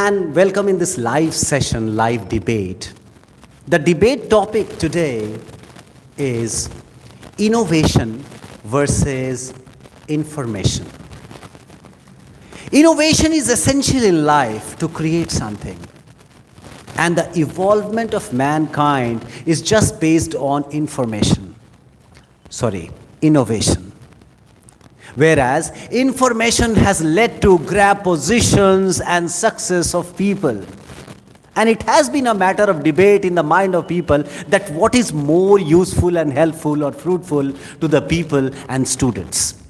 and welcome in this live session, live debate. The debate topic today is innovation versus information. Innovation is essential in life to create something. And the evolvement of mankind is just based on innovation. Whereas information has led to grab positions and success of people. And it has been a matter of debate in the mind of people that what is more useful and helpful or fruitful to the people and students.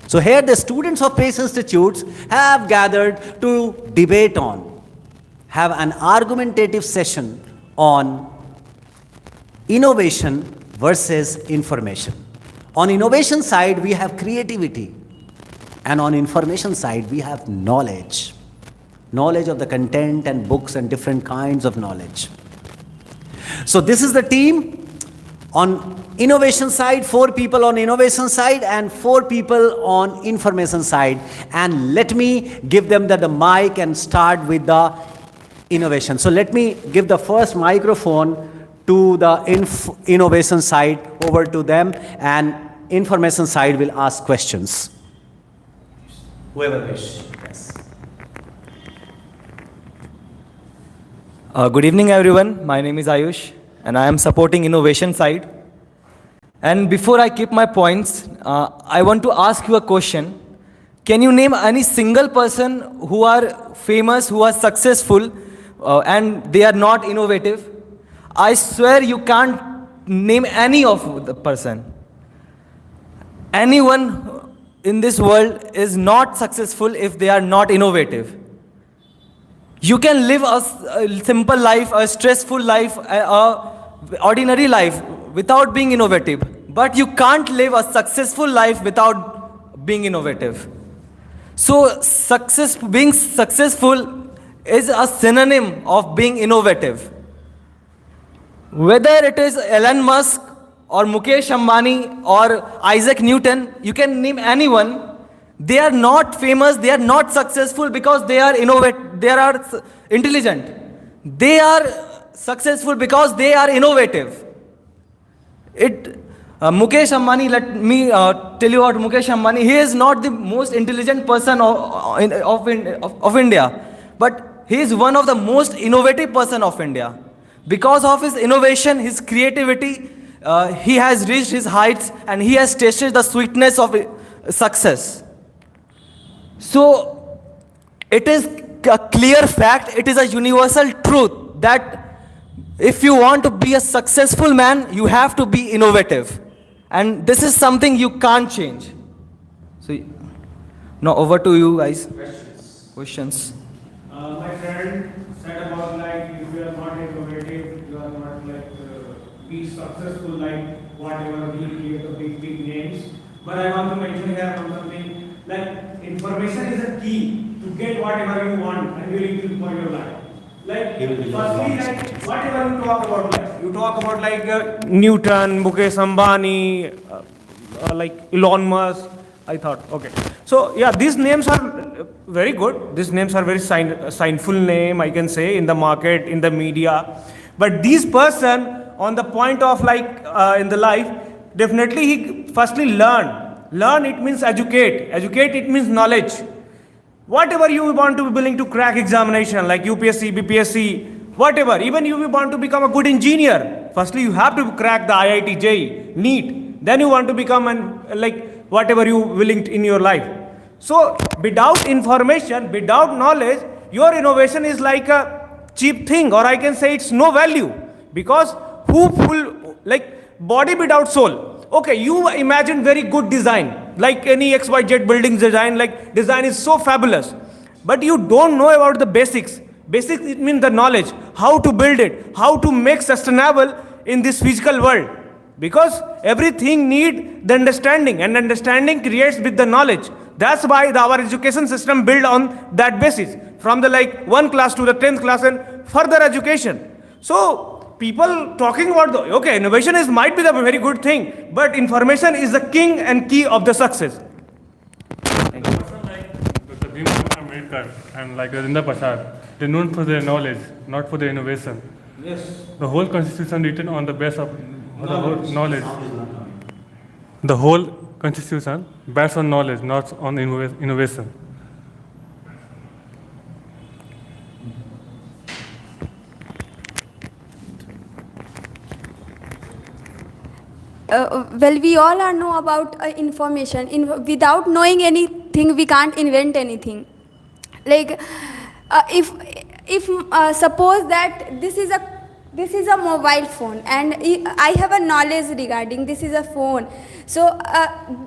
So here the students of PACE Institutes have gathered to debate on, have an argumentative session on innovation versus information. On innovation side, we have creativity. And on information side, we have knowledge. Knowledge of the content and books and different kinds of knowledge. So this is the team. On innovation side, 4 people on innovation side and 4 people on information side. And let me give them the mic and start with the innovation. So let me give the first microphone to the innovation side, over to them, and information side will ask questions. Whoever wish. Yes. Good evening, everyone. My name is Ayush, and I am supporting innovation side. And before I keep my points, I want to ask you a question. Can you name any single person who are famous, who are successful, and they are not innovative? I swear you can't name any of the person. Anyone in this world is not successful if they are not innovative. You can live a simple life, a stressful life, a ordinary life without being innovative. But you can't live a successful life without being innovative. So being successful is a synonym of being innovative. Whether it is Elon Musk or Mukesh Ambani or Isaac Newton, you can name anyone. They are not famous, they are not successful because they are intelligent. They are successful because they are innovative. Mukesh Ambani, let me tell you about Mukesh Ambani. He is not the most intelligent person of India, but he is one of the most innovative person of India. Because of his innovation, his creativity, he has reached his heights and he has tasted the sweetness of success. So, it is a clear fact, it is a universal truth that if you want to be a successful man, you have to be innovative. And this is something you can't change. So, now over to you guys. Questions. My friend said about if you are not innovative, you are not be successful whatever we create the big names. But I want to mention here something information is a key to get whatever you want and really good for your life. Firstly, whatever you talk about, you talk about Newton, Mukesh Ambani, Elon Musk. I thought, okay. So yeah, these names are very good. These names are very signful name, I can say, in the market, in the media. But this person, on the point of in the life, definitely he firstly learn. Learn, it means educate. Educate, it means knowledge. Whatever you want to be willing to crack examination, like UPSC, BPSC, whatever. Even you want to become a good engineer. Firstly, you have to crack the IIT, JEE, NEET. Then you want to become whatever you willing in your life. So, without information, without knowledge, your innovation is like a cheap thing, or I can say it's no value. Because body without soul. Okay, you imagine very good design, like any XYZ building design, design is so fabulous. But you don't know about the basics. Basics, it means the knowledge, how to build it, how to make sustainable in this physical world. Because everything need the understanding, and understanding creates with the knowledge. That's why our education system built on that basis, from the 1 class to the 10th class and further education. So people talking about innovation might be the very good thing, but information is the king and key of the success. Thank you. The person like Dr. Bhim Ambedkar and like Rajendra Prasad, they're known for their knowledge, not for their innovation. Yes. The whole constitution written on the base of the whole knowledge. The whole constitution based on knowledge, not on innovation. Well, we all are know about information. Without knowing anything, we can't invent anything. Like, if suppose that this is a mobile phone, and I have a knowledge regarding this is a phone. So,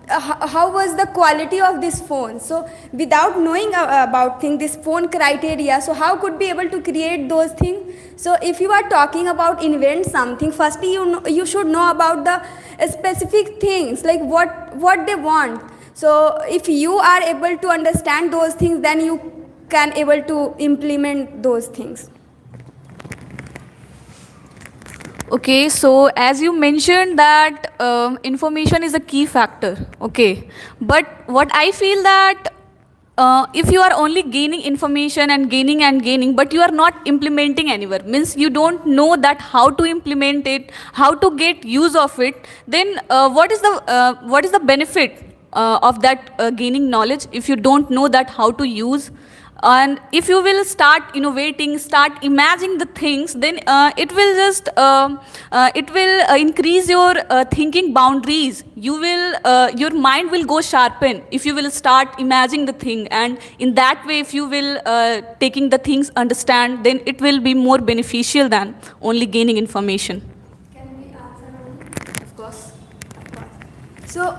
how was the quality of this phone? So, without knowing about this phone criteria, so how could be able to create those things? So, if you are talking about invent something, firstly you should know about the specific things, like what they want. So, if you are able to understand those things, then you can able to implement those things. Okay, so as you mentioned that information is a key factor, okay. But what I feel that if you are only gaining information and gaining, but you are not implementing anywhere, means you don't know that how to implement it, how to get use of it, then what is the benefit of that gaining knowledge if you don't know that how to use? And if you will start innovating, start imagining the things, then it will increase your thinking boundaries. Your mind will go sharpen if you will start imagining the thing, and in that way, if you will taking the things understand, then it will be more beneficial than only gaining information. Can we answer on it? Of course. So,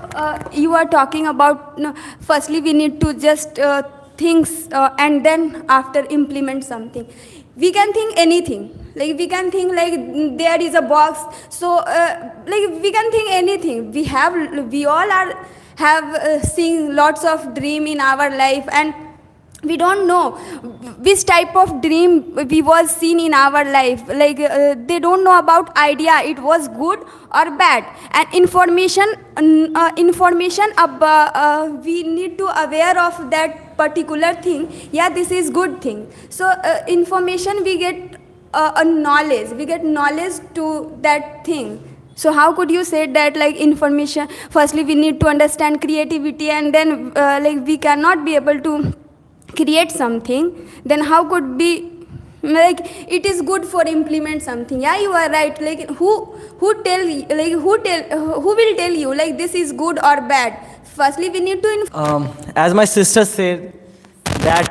you are talking about, no, firstly we need to just things and then after implement something. We can think anything. Like we can think like there is a box. So like we can think anything. We all have seen lots of dream in our life, and we don't know which type of dream we was seen in our life. Like they don't know about idea, it was good or bad. And information we need to aware of that particular thing. Yeah, this is good thing. So information we get a knowledge, we get knowledge to that thing. So how could you say that like information, firstly we need to understand creativity, and then like we cannot be able to create something, then how could be like it is good for implement something? Yeah, you are right. Like who will tell you like this is good or bad? Firstly we need to As my sister said, that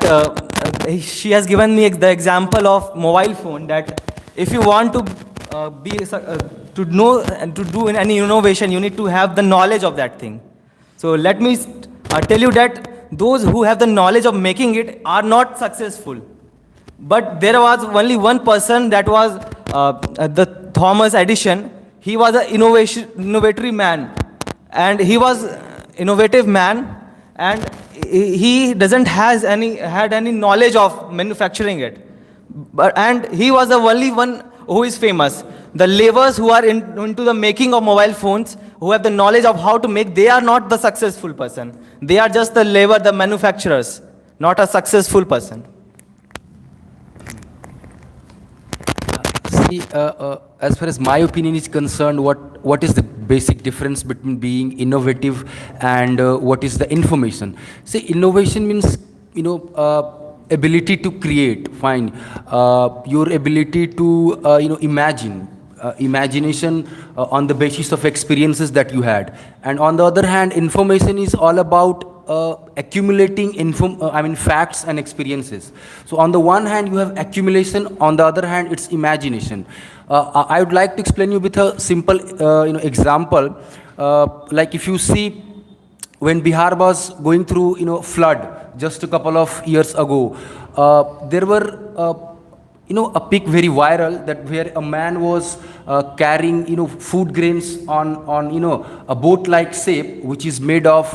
she has given me the example of mobile phone, that if you want to to know and to do any innovation, you need to have the knowledge of that thing. So let me tell you that those who have the knowledge of making it are not successful. But there was only one person, that was the Thomas Edison. He was an innovatory man, and he was innovative man, and he doesn't had any knowledge of manufacturing it. And he was the only one who is famous. The laborers who are into the making of mobile phones, who have the knowledge of how to make, they are not the successful person. They are just the labor, the manufacturers, not a successful person. See, as far as my opinion is concerned, what is the basic difference between being innovative and what is the information? See, innovation means, ability to create, fine. Your ability to, imagine. Imagination on the basis of experiences that you had. And on the other hand, information is all about accumulating facts and experiences. So on the one hand, you have accumulation. On the other hand, it's imagination. I would like to explain you with a simple, example. Like if you see, when Bihar was going through, flood just a couple of years ago, there were a pic very viral, that where a man was carrying food grains on a boat like shape, which is made of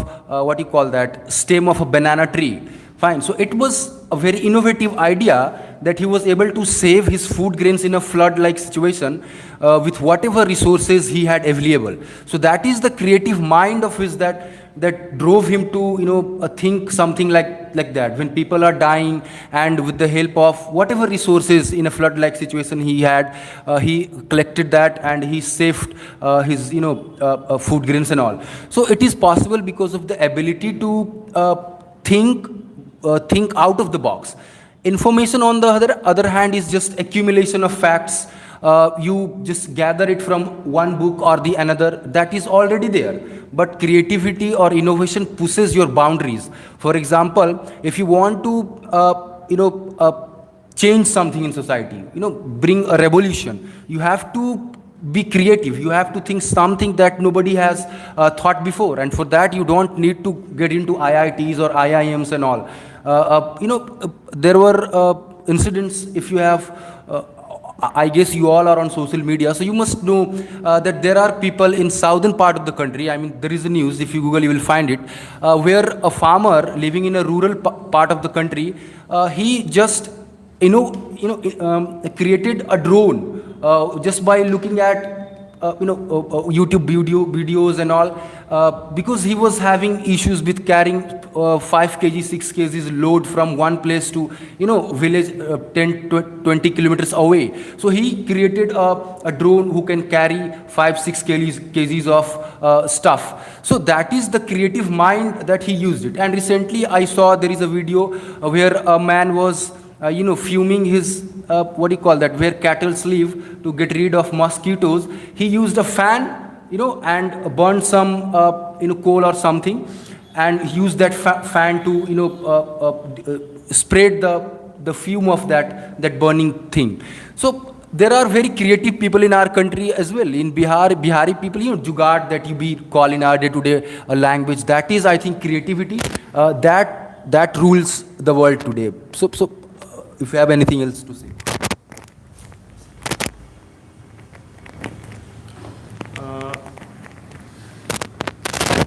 stem of a banana tree. Fine. So it was a very innovative idea that he was able to save his food grains in a flood like situation with whatever resources he had available. So that is the creative mind of his, that that drove him to, think something like that. When people are dying, and with the help of whatever resources in a flood-like situation he had, he collected that and he saved his, food grains and all. So it is possible because of the ability to think out of the box. Information, on the other hand, is just accumulation of facts. You just gather it from one book or the another, that is already there. But creativity or innovation pushes your boundaries. For example, if you want to change something in society, bring a revolution, you have to be creative. You have to think something that nobody has thought before, and for that you don't need to get into IITs or IIMs and all. There were incidents. If you have, I guess you all are on social media, so you must know that there are people in southern part of the country. I mean, there is a news. If you Google, you will find it, where a farmer living in a rural part of the country, he just created a drone just by looking at YouTube videos and all, because he was having issues with carrying 5 kg 6 kgs load from one place to village 10 to 20 kilometers away. So he created a drone who can carry 5 6 kgs of stuff. So that is the creative mind that he used it. And recently I saw there is a video where a man was fuming his where cattle live, to get rid of mosquitoes. He used a fan, and burned some coal or something, and used that fan to spread the fume of that burning thing. So there are very creative people in our country as well. In Bihari people, jugaad, that we call in our day-to-day language, that is, I think, creativity that rules the world today. So if you have anything else to say.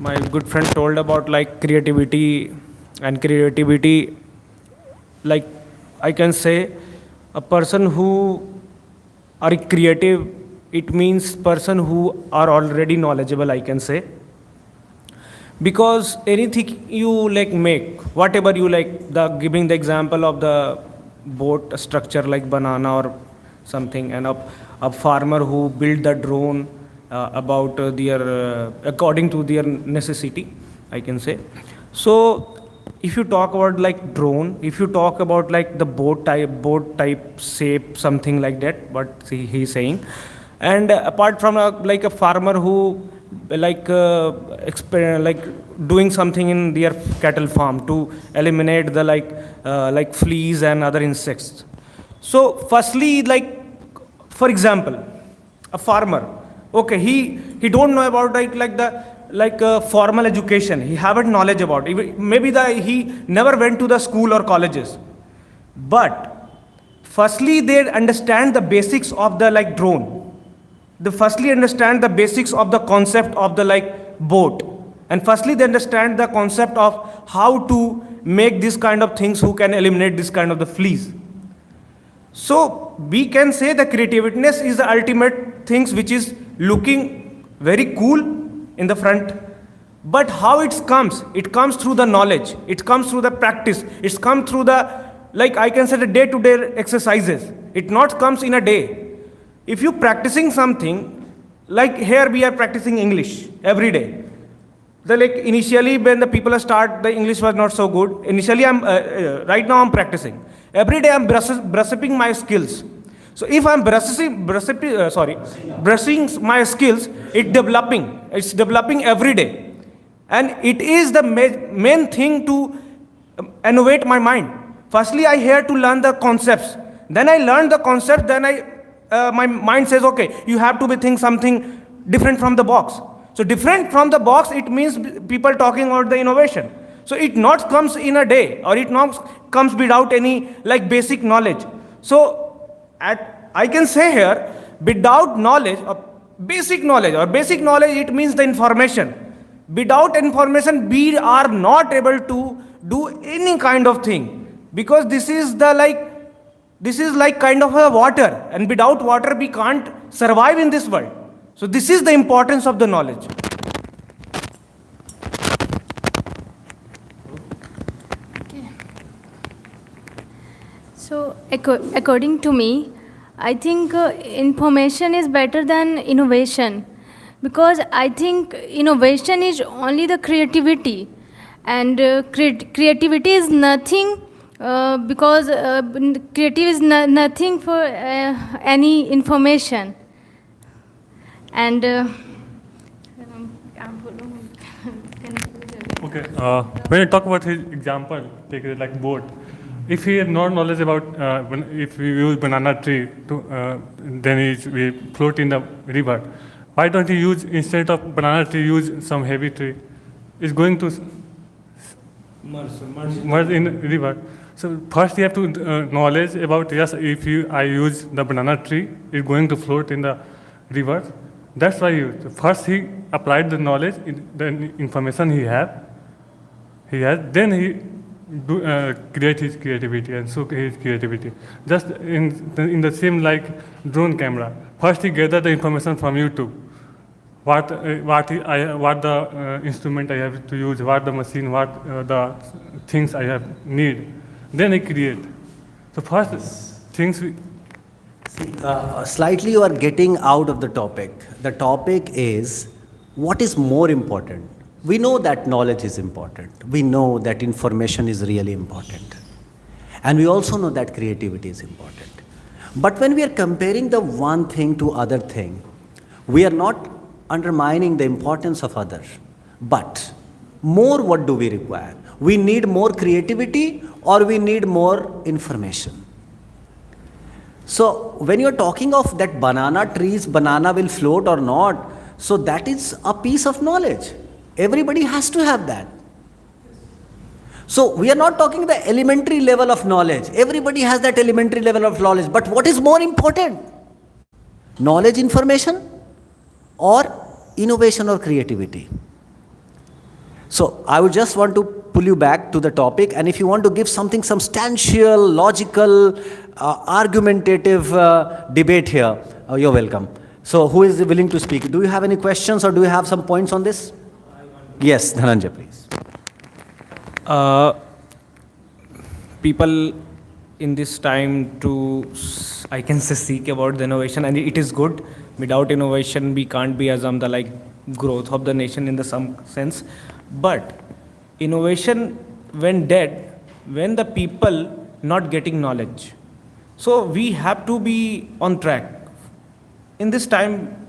My good friend told about creativity, and creativity, I can say, a person who are creative, it means person who are already knowledgeable, I can say. Because anything you make, whatever you giving the example of the boat structure like banana or something, and a farmer who built the drone about their according to their necessity, I can say. So if you talk about drone, if you talk about the boat type shape, something like that, what he's saying. And apart from a farmer who doing something in their cattle farm to eliminate the fleas and other insects. So firstly, for example, a farmer, okay, he don't know about the formal education. He haven't knowledge about it. Maybe he never went to the school or colleges. But firstly, they understand the basics of the drone. They firstly understand the basics of the concept of the boat. And firstly, they understand the concept of how to make this kind of things who can eliminate this kind of the fleas. So we can say the creativeness is the ultimate things which is looking very cool in the front. But how it comes? It comes through the knowledge. It comes through the practice. It's come through the, I can say, the day-to-day exercises. It not comes in a day. If you practicing something, here we are practicing English every day. Initially when the people start, the English was not so good. Initially right now I'm practicing. Every day I'm brushing my skills. So if I'm brushing my skills, it's developing every day. And it is the main thing to innovate my mind. Firstly, I here to learn the concepts. Then I learn the concept, then my mind says, okay, you have to be think something different from the box. So different from the box, it means people talking about the innovation. So it not comes in a day, or it not comes without any basic knowledge. So I can say here, without knowledge, or basic knowledge, it means the information. Without information, we are not able to do any kind of thing, because this is kind of a water, and without water we can't survive in this world. So this is the importance of the knowledge. According to me, I think information is better than innovation, because I think innovation is only the creativity, and creativity is nothing, because creative is nothing for any information. And Okay. When you talk about his example, take it like boat. If he had no knowledge about, if we use banana tree to, then we float in the river. Why don't you use, instead of banana tree, use some heavy tree? It's going to merge in river. So first you have to knowledge about, yes, if I use the banana tree, it's going to float in the river. That's why first he applied the knowledge, the information he has, then he create his creativity and show his creativity. Just in the same like drone camera. First he gathered the information from YouTube. What the instrument I have to use, what the machine, what the things I have need. Then I create. So first things we. Slightly you are getting out of the topic. The topic is what is more important. We know that knowledge is important. We know that information is really important. And we also know that creativity is important. But when we are comparing the one thing to other thing, we are not undermining the importance of others. But more, what do we require? We need more creativity or we need more information. So when you're talking of that banana trees, banana will float or not, so that is a piece of knowledge. Everybody has to have that. So we are not talking the elementary level of knowledge. Everybody has that elementary level of knowledge. But what is more important? Knowledge, information, or innovation or creativity? So I would just want to pull you back to the topic, and if you want to give something substantial, logical, argumentative debate here, you're welcome. So who is willing to speak? Do you have any questions or do you have some points on this? Yes, Dhananjay, please. People in this time to, I can say, seek about the innovation, and it is good. Without innovation, we can't be assume the like growth of the nation in the some sense. But innovation when dead, when the people not getting knowledge. So we have to be on track. In this time,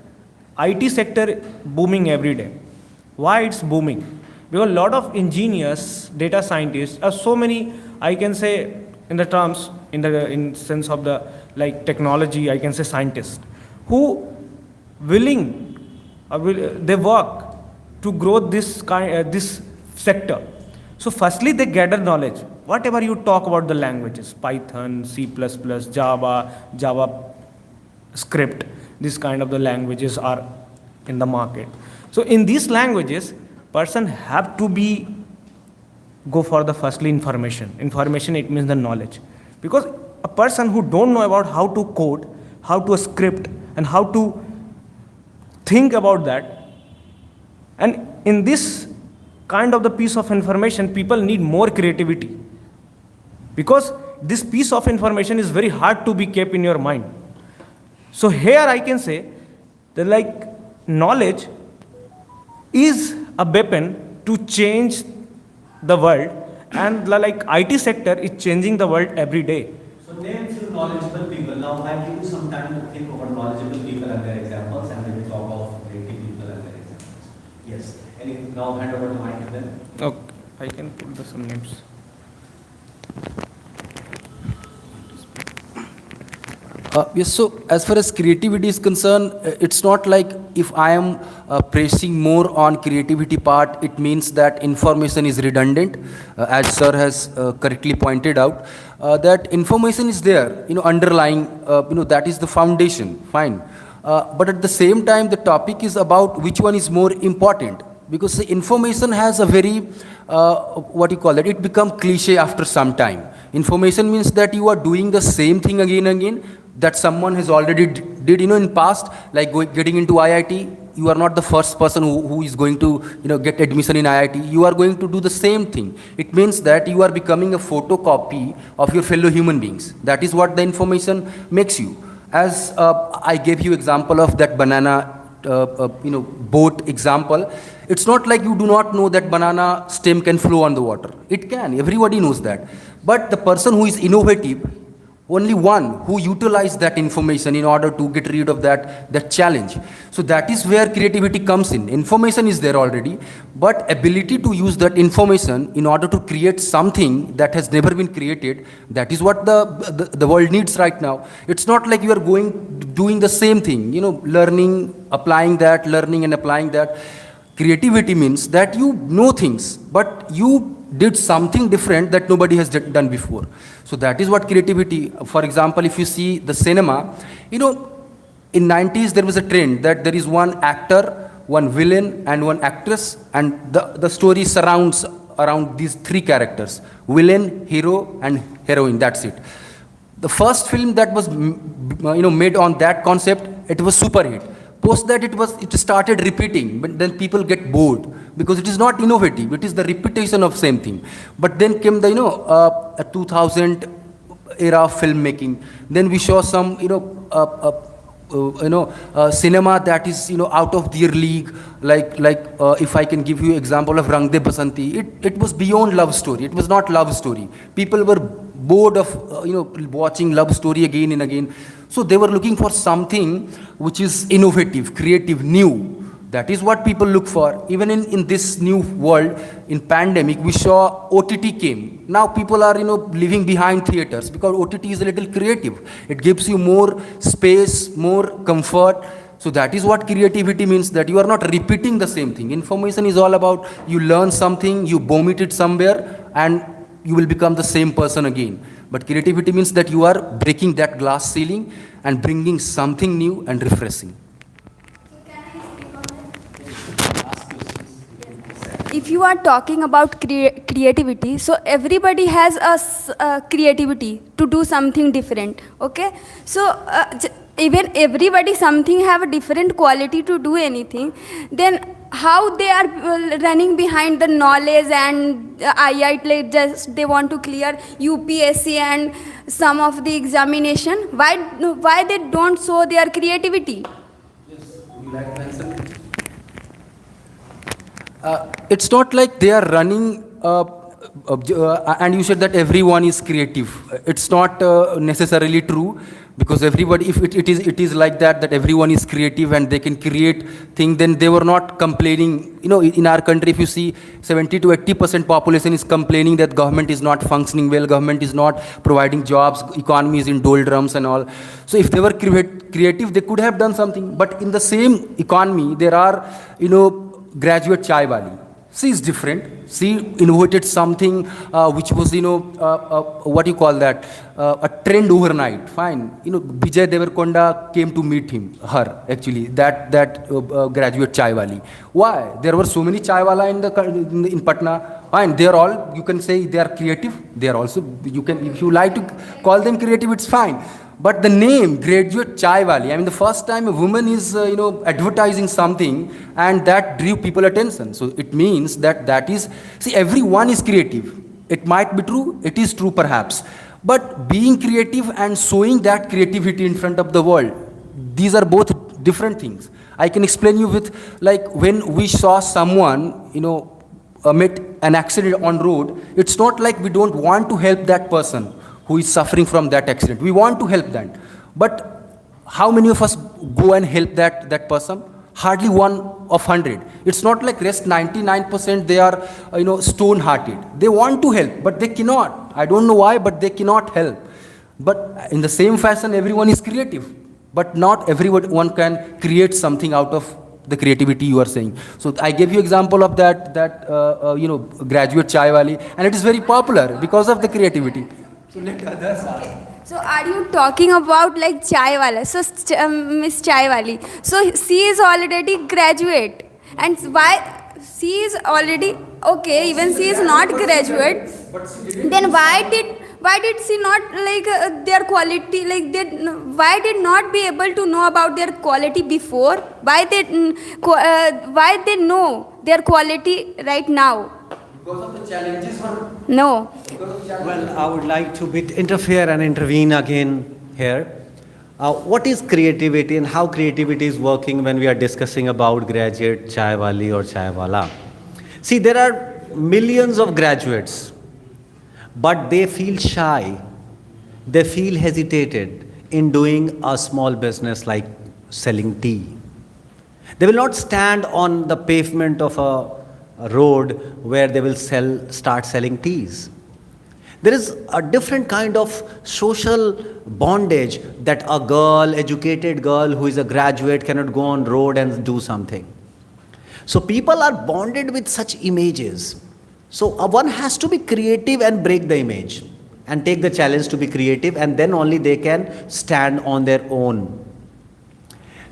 IT sector booming every day. Why it's booming? Because a lot of engineers, data scientists, are so many, I can say, in the terms, in sense of the like technology, I can say scientists, who willing, they work to grow this this sector. So firstly, they gather knowledge. Whatever you talk about the languages, Python, C++, Java script, this kind of the languages are in the market. So in these languages, person have to be go for the firstly information. Information, it means the knowledge. Because a person who don't know about how to code, how to script, and how to think about that, and in this kind of the piece of information, people need more creativity. Because this piece of information is very hard to be kept in your mind. So here I can say that like knowledge is a weapon to change the world, and the like IT sector is changing the world every day. So name few knowledgeable people. Now I'll give you some time to think about knowledgeable people and their examples, and then we talk of creative people and their examples. Yes. Now hand over the mic to them. Okay, I can put some names. Yes, so as far as creativity is concerned, it's not like if I am pressing more on creativity part, it means that information is redundant. As sir has correctly pointed out, that information is there, underlying, that is the foundation, fine. But at the same time, the topic is about which one is more important. Because the information has a very, it become cliche after some time. Information means that you are doing the same thing again and again, that someone has already did in past, like getting into IIT, you are not the first person who is going to, get admission in IIT. You are going to do the same thing. It means that you are becoming a photocopy of your fellow human beings. That is what the information makes you. As I gave you example of that banana, boat example. It's not like you do not know that banana stem can flow on the water. It can. Everybody knows that. But the person who is innovative, only one who utilizes that information in order to get rid of that challenge. So that is where creativity comes in. Information is there already, but ability to use that information in order to create something that has never been created, that is what the world needs right now. It's not like you are doing the same thing, learning, applying that, learning and applying that. Creativity means that you know things, but you did something different that nobody has done before. So that is what creativity. For example, if you see the cinema, in 90s there was a trend that there is one actor, one villain and one actress, and the story surrounds around these three characters: villain, hero and heroine. That's it. The first film that was made on that concept, it was super hit. Post that it started repeating, but then people get bored because it is not innovative. It is the repetition of same thing. But then came the a 2000 era of filmmaking. Then we saw some cinema that is out of their league. Like if I can give you example of Rang De Basanti, it was beyond love story. It was not love story. People were bored of watching love story again and again. So they were looking for something which is innovative, creative, new. That is what people look for. Even in this new world, in pandemic, we saw OTT came. Now people are living behind theaters because OTT is a little creative. It gives you more space, more comfort. So that is what creativity means, that you are not repeating the same thing. Information is all about you learn something, you vomit it somewhere, and you will become the same person again. But creativity means that you are breaking that glass ceiling and bringing something new and refreshing. If you are talking about creativity, so everybody has a creativity to do something different, okay? So even everybody something have a different quality to do anything, then how they are running behind the knowledge and IIT, like just they want to clear UPSC and some of the examination, why they don't show their creativity? It's not like they are running, and you said that everyone is creative. It's not necessarily true, because everybody, if it is like that everyone is creative and they can create things, then they were not complaining. In our country, if you see 70 to 80% population is complaining that government is not functioning well, government is not providing jobs, economy is in doldrums and all. So if they were creative, they could have done something. But in the same economy, there are, graduate chai wali. She is different. She innovated something which was, what do you call that? A trend overnight. Fine. Vijay Devarkonda came to meet her actually. That graduate chai wali. Why? There were so many chai wala in Patna. Fine. They are all. You can say they are creative. They are also. You can, if you like to call them creative, it's fine. But the name, graduate chai wali, the first time a woman is, advertising something, and that drew people attention. So it means that is, see, everyone is creative. It might be true, it is true perhaps. But being creative and showing that creativity in front of the world, these are both different things. I can explain you with, like, when we saw someone, met an accident on road, it's not like we don't want to help that person who is suffering from that accident. We want to help them. But how many of us go and help that person? Hardly 1 of 100. It's not like rest 99% they are, stone-hearted. They want to help, but they cannot. I don't know why, but they cannot help. But in the same fashion, everyone is creative. But not everyone can create something out of the creativity you are saying. So I gave you example of that graduate chai wali, and it is very popular because of the creativity. So let others ask. So are you talking about like chai wala? So Miss Chai wali. So she is already graduate, and why she is already okay? Even she is not graduate. Then why why did she not like their quality, like they, why did not be able to know about their quality before? Why they know their quality right now? Because of the challenges or No. well, I would like to interfere and intervene again here. What is creativity and how creativity is working when we are discussing about graduate chai wali or chai wala? See, there are millions of graduates, but they feel shy. They feel hesitated in doing a small business like selling tea. They will not stand on the pavement of a road where they will start selling teas. There is a different kind of social bondage that a girl, educated girl who is a graduate cannot go on road and do something. So people are bonded with such images. So one has to be creative and break the image and take the challenge to be creative, and then only they can stand on their own.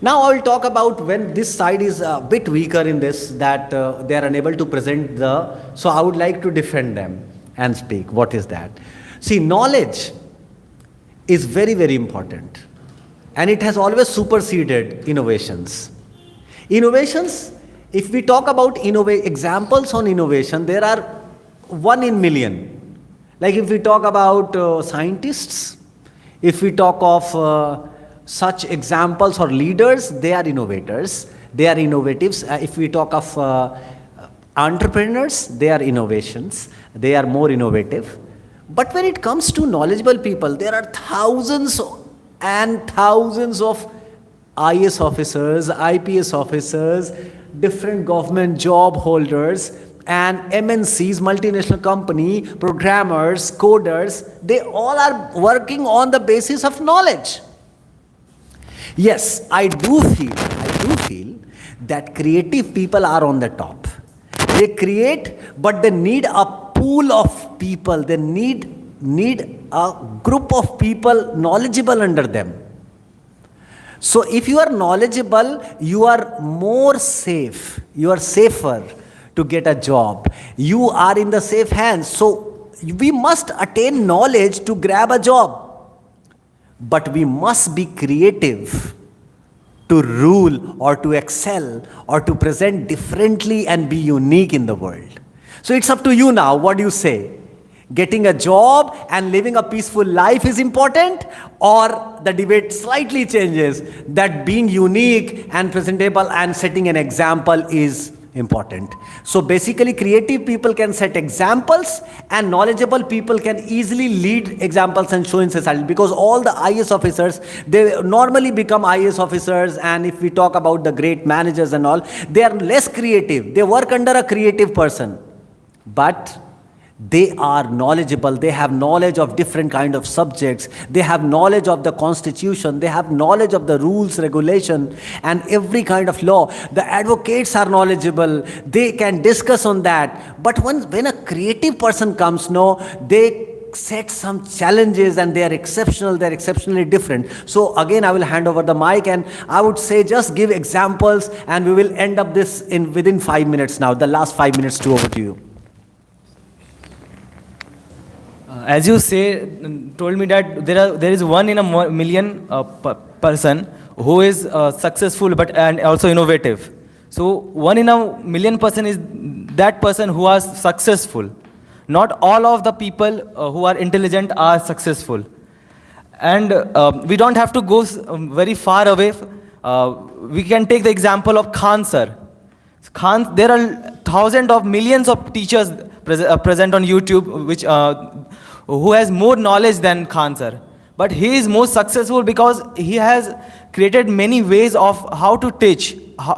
Now I will talk about when this side is a bit weaker in this, that they are unable to present so I would like to defend them and speak. What is that? See, knowledge is very, very important, and it has always superseded innovations. Innovations, if we talk about examples on innovation, there are 1 in million. Like if we talk about scientists, if we talk of such examples or leaders, they are innovators, they are innovatives. If we talk of entrepreneurs, they are innovations, they are more innovative. But when it comes to knowledgeable people, there are thousands and thousands of IAS officers, IPS officers, different government job holders, and MNCs, multinational company, programmers, coders, they all are working on the basis of knowledge. Yes, I do feel that creative people are on the top. They create, but they need a pool of people. They need a group of people knowledgeable under them. So if you are knowledgeable, you are more safe. You are safer to get a job. You are in the safe hands. So we must attain knowledge to grab a job. But we must be creative to rule or to excel or to present differently and be unique in the world. So it's up to you now. What do you say? Getting a job and living a peaceful life is important, or the debate slightly changes that being unique and presentable and setting an example is important. So basically creative people can set examples and knowledgeable people can easily lead examples and show in society, because all the IAS officers, they normally become IAS officers, and if we talk about the great managers and all, they are less creative. They work under a creative person, but they are knowledgeable. They have knowledge of different kind of subjects. They have knowledge of the constitution. They have knowledge of the rules, regulation, and every kind of law. The advocates are knowledgeable. They can discuss on that. But when a creative person comes, they set some challenges and they are exceptional. They are exceptionally different. So again, I will hand over the mic, and I would say just give examples, and we will end up this within 5 minutes now. The last 5 minutes over to you. As you told me that there is 1 in a million person who is successful and also innovative. So 1 in a million person is that person who is successful. Not all of the people who are intelligent are successful. And we don't have to go very far away. We can take the example of Khan sir. There are thousands of millions of teachers present on YouTube who has more knowledge than Khan sir. But he is most successful because he has created many ways of how to teach.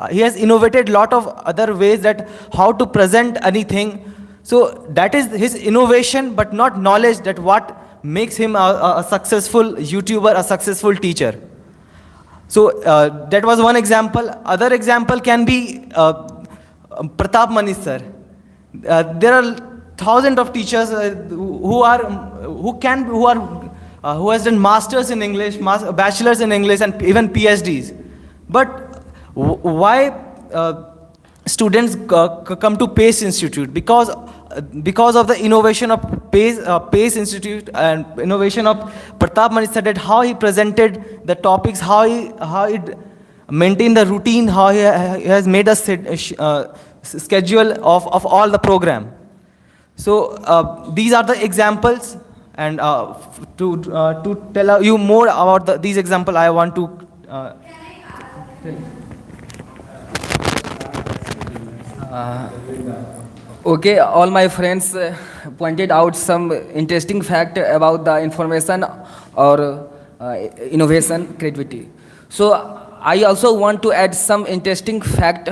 He has innovated a lot of other ways that how to present anything. So that is his innovation, but not knowledge, that what makes him a successful YouTuber, a successful teacher. So that was one example. Other example can be Pratap Manish sir. There are thousands of teachers who has done masters in English, bachelors in English, and even PhDs. But why students come to PACE Institute because of the innovation of PACE Institute and innovation of Pratap Manish that how he presented the topics, how he maintained the routine, how he has made a schedule of all the program. So these are the examples, and to tell you more about these examples, I want to. Okay, all my friends pointed out some interesting fact about the information or innovation creativity. So I also want to add some interesting fact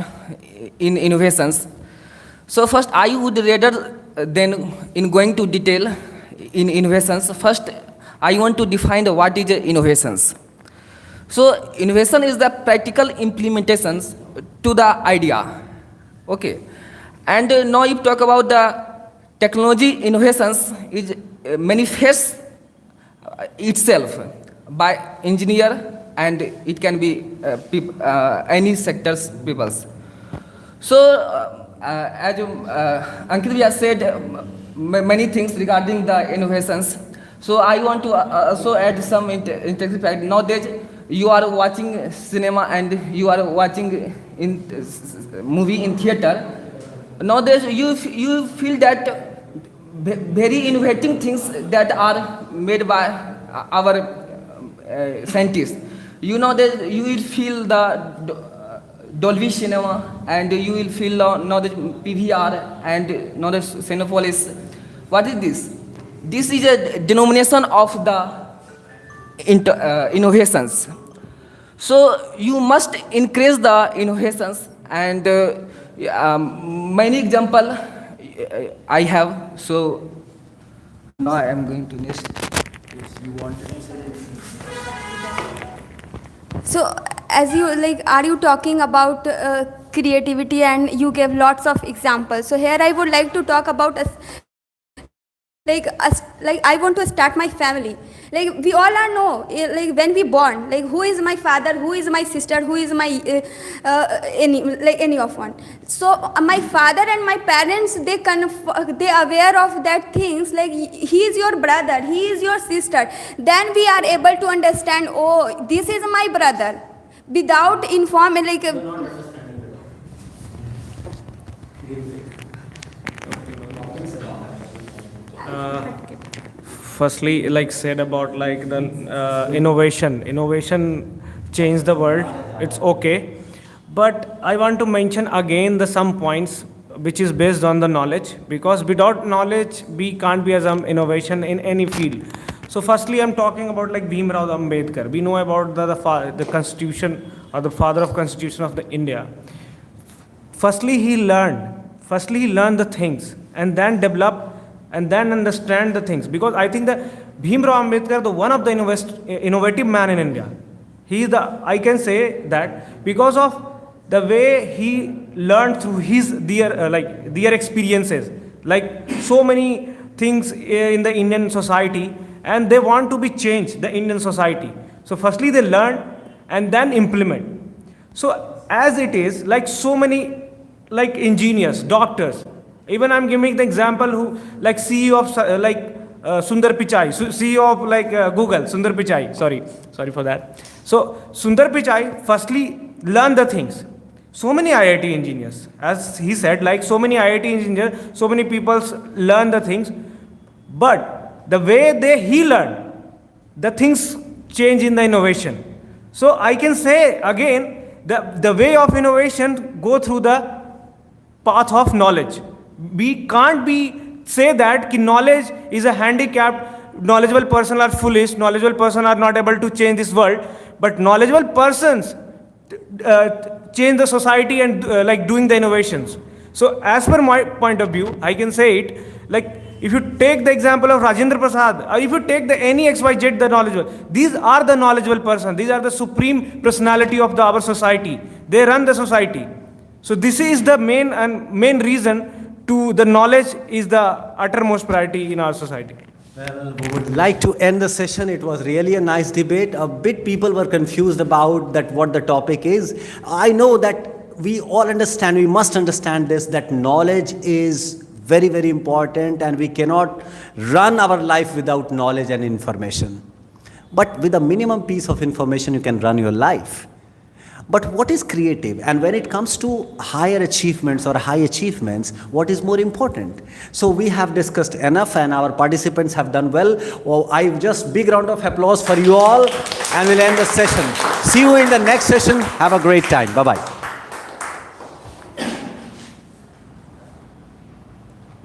in innovations. So first, I would rather than in going to detail in innovations, first I want to define what is innovations. So innovation is the practical implementations to the idea. Okay, and now if talk about the technology innovations is manifests itself by engineer, and it can be any sectors peoples. So as Ankit has said many things regarding the innovations. So I want to also add some interesting fact. Nowadays you are watching cinema and you are watching in movie in theater. Nowadays you feel that very innovating things that are made by our scientists. You know that you will feel the Dolby Cinema, and you will feel now the PVR and now the Cinepolis. What is this? This is a denomination of the innovations. So you must increase the innovations, and many example I have. So now I am going to next. If you want. So, as you like, are you talking about creativity, and you gave lots of examples. So here I would like to talk about like I want to start my family. Like we all are know, like when we born, like who is my father, who is my sister, who is my any of one. So my father and my parents, they aware of that things, like he is your brother, he is your sister. Then we are able to understand, oh, this is my brother, without informing like. Firstly, like said about like the innovation changed the world. It's okay, but I want to mention again the some points which is based on the knowledge, because without knowledge we can't be as innovation in any field. So firstly, I'm talking about like Bhim Rao Ambedkar. We know about the constitution, or the father of constitution of the India. Firstly he learned the things, and then develop and then understand the things, because I think that Bhim Rao Ambedkar, the one of the innovative man in India, he is I can say that because of the way he learned through their experiences, like so many things in the Indian society, and they want to be changed the Indian society. So firstly they learn and then implement. So as it is, like so many like engineers, doctors. Even I'm giving the example who like CEO of Sundar Pichai, CEO of like Google, Sundar Pichai. Sorry for that. So Sundar Pichai firstly learn the things. So many IIT engineers, as he said, like so many IIT engineers, so many people learn the things, but the way he learned, the things change in the innovation. So I can say again, the way of innovation go through the path of knowledge. We can't say that knowledge is a handicapped, knowledgeable person are foolish, knowledgeable person are not able to change this world, but knowledgeable persons change the society and like doing the innovations. So as per my point of view, I can say it, like if you take the example of Rajendra Prasad, or if you take any XYZ, the knowledgeable, these are the knowledgeable person, these are the supreme personality of our society, they run the society. So this is the main reason to the knowledge is the uttermost priority in our society. Well, we would like to end the session. It was really a nice debate. A bit people were confused about that what the topic is. I know that we all understand, we must understand this, that knowledge is very, very important, and we cannot run our life without knowledge and information. But with a minimum piece of information, you can run your life. But what is creative? And when it comes to higher achievements or high achievements, what is more important? So we have discussed enough, and our participants have done well. I just big round of applause for you all, and we'll end the session. See you in the next session. Have a great time. Bye-bye.